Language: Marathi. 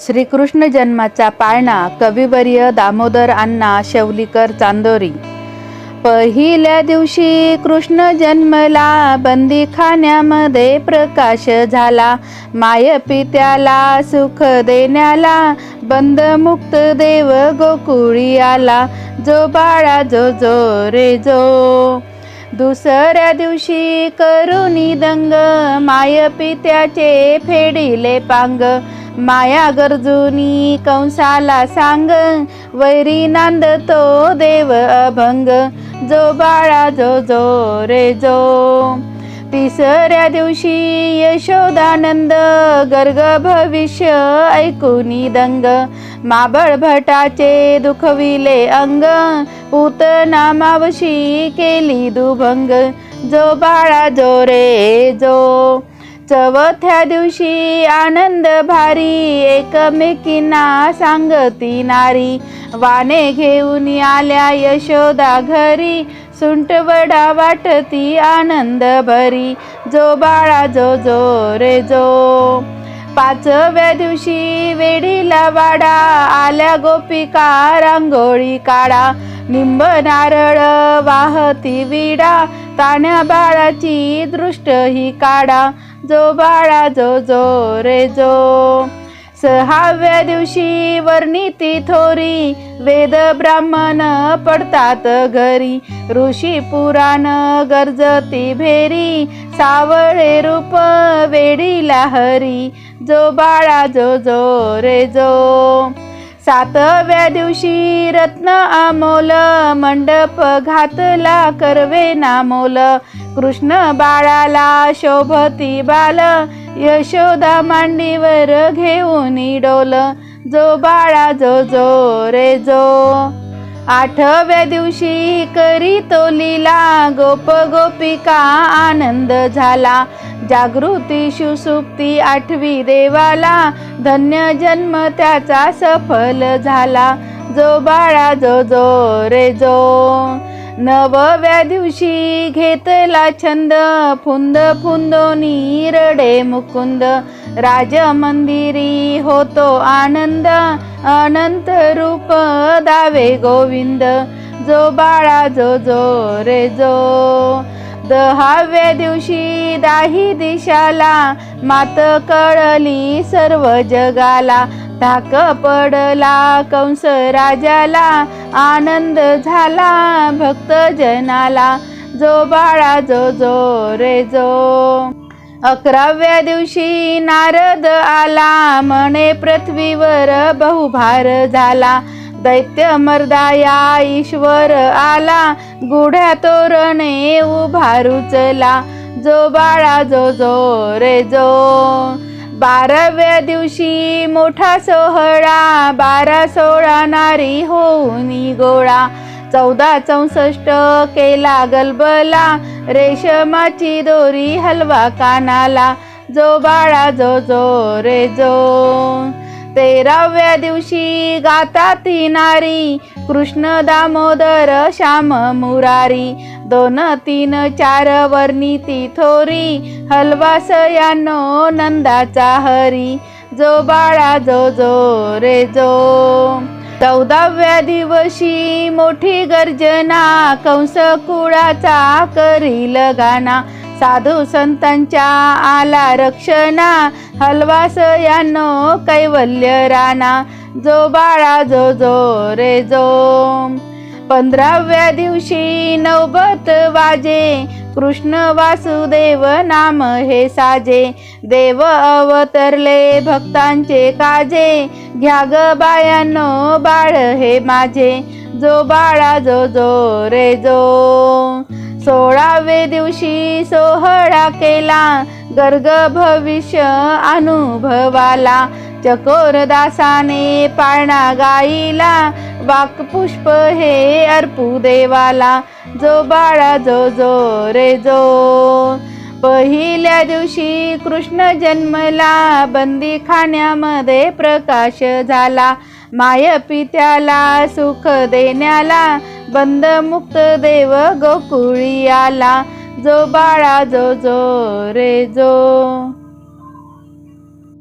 श्रीकृष्ण जन्माचा पाळणा कविवर्य दामोदर अण्णा शेवलीकर चांदोरी। पहिल्या दिवशी कृष्ण जन्मला, बंदीखान्यामध्ये प्रकाश झाला। माय पित्याला सुख देण्याला, बंदमुक्त देव गोकुळी आला। जो बाळा जो जो रे जो। दुसऱ्या दिवशी करुणी दंग, माय पित्याचे फेडिले पांग। माया गरजुनी कंसाला सांग, वैरी नांदतो देव अभंग। जो बाळा जो जो रे जो। तिसऱ्या दिवशी यशोदानंद, गर्ग भविष्य ऐकुनी दंग। माबळ भटाचे दुखविले अंग, पूतना मावशी केली दुभंग। जो बाळा जो रे जो। चौथ्या दिवशी आनंद भारी, एकमेकींना सांगती नारी। वाने घेऊन आल्या यशोदा घरी, सुंटवडा वाटती आनंद भरी। जो बाळा जो जो रे जो। पाचव्या दिवशी वेडीला वाडा, आल्या गोपिका रांगोळी काढा। निंब नारळ वाहती विडा, तान्या बाळाची दृष्ट ही काढा। जो बाळा जो जो रे जो। सहाव्या दिवशी वर्णिती थोरी, वेद ब्राह्मण पडतात घरी। ऋषी पुराण गर्जती भेरी, सावळे रूप वेडीला हरी। जो बाळा जो जो रे जो। सातव्या दिवशी रत्न अमोल, मंडप घातला करवे नामोल। कृष्ण बाळाला शोभती बाल, यशोदा मांडीवर घेऊन डोल। जो बाळा जो जो रे जो। आठव्या दिवशी करीतो लीला, गोप गोपिका आनंद झाला। जागृती सुसुप्ती आठवी देवाला, धन्य जन्म त्याचा सफल झाला। जो बाळा जो जो रे जो। नवव्या दिवशी घेतला छंद, फुंद फुंदोनी रडे मुकुंद। राजमंदिरी होतो आनंद, अनंत रूप दावे गोविंद। जो बाळा जो जो रे जो। दहाव्या दिवशी दाही दिशाला, मात कळली सर्व जगाला। धाक पडला कंस राजाला, आनंद झाला भक्त जनाला। जो बाळा जो जो रे जो। अकराव्या दिवशी नारद आला, म्हणे पृथ्वीवर बहुभार झाला। दैत्य मर्दाया ईश्वर आला, गुढ्या तोरणे उभा रुचला। जो बाळा जो जो रे जो। बाराव्या दिवशी मोठा सोहळा, 12-16 नारी होऊनी गोळा। 14-64 केला गलबला, रेशमाची दोरी हलवा कानाला। जो बाळा जो जो रे जो। 13व्या दिवशी गाताती नारी, कृष्ण दामोदर श्याम मुरारी। 2, 3, 4 वर्णिती थोरी, हलवास यानो नंदाचा हरी। जो बाळा जो जो रे जो। 14व्या दिवशी मोठी गर्जना, कंस कुळाचा करील गाणा। साधू संतांच्या आला रक्षणा, हलवास यानो कैवल्य राणा। जो बाळा जो जो रे जो। 15व्या दिवशी नौबत वाजे, कृष्ण वासुदेव नाम हे साजे। देव अवतरले भक्तांचे काजे, घ्या ग बायानो बाळ हे माझे। जो बाळा जो जो रे जो। 16व्या दिवशी सोहळा केला, गर्ग भविष्य अनुभवाला। चकोर दासाने पाळणा गाईला, वाकपुष्प हे अर्पू देवाला। जो बाळा जो जो रे जो। पहिल्या दिवशी कृष्ण जन्मला, बंदीखान्यामध्ये प्रकाश झाला। माय पित्याला सुख देण्याला, बंदमुक्त देव गोकुळी आला। जो बाळा जो जो रे जो।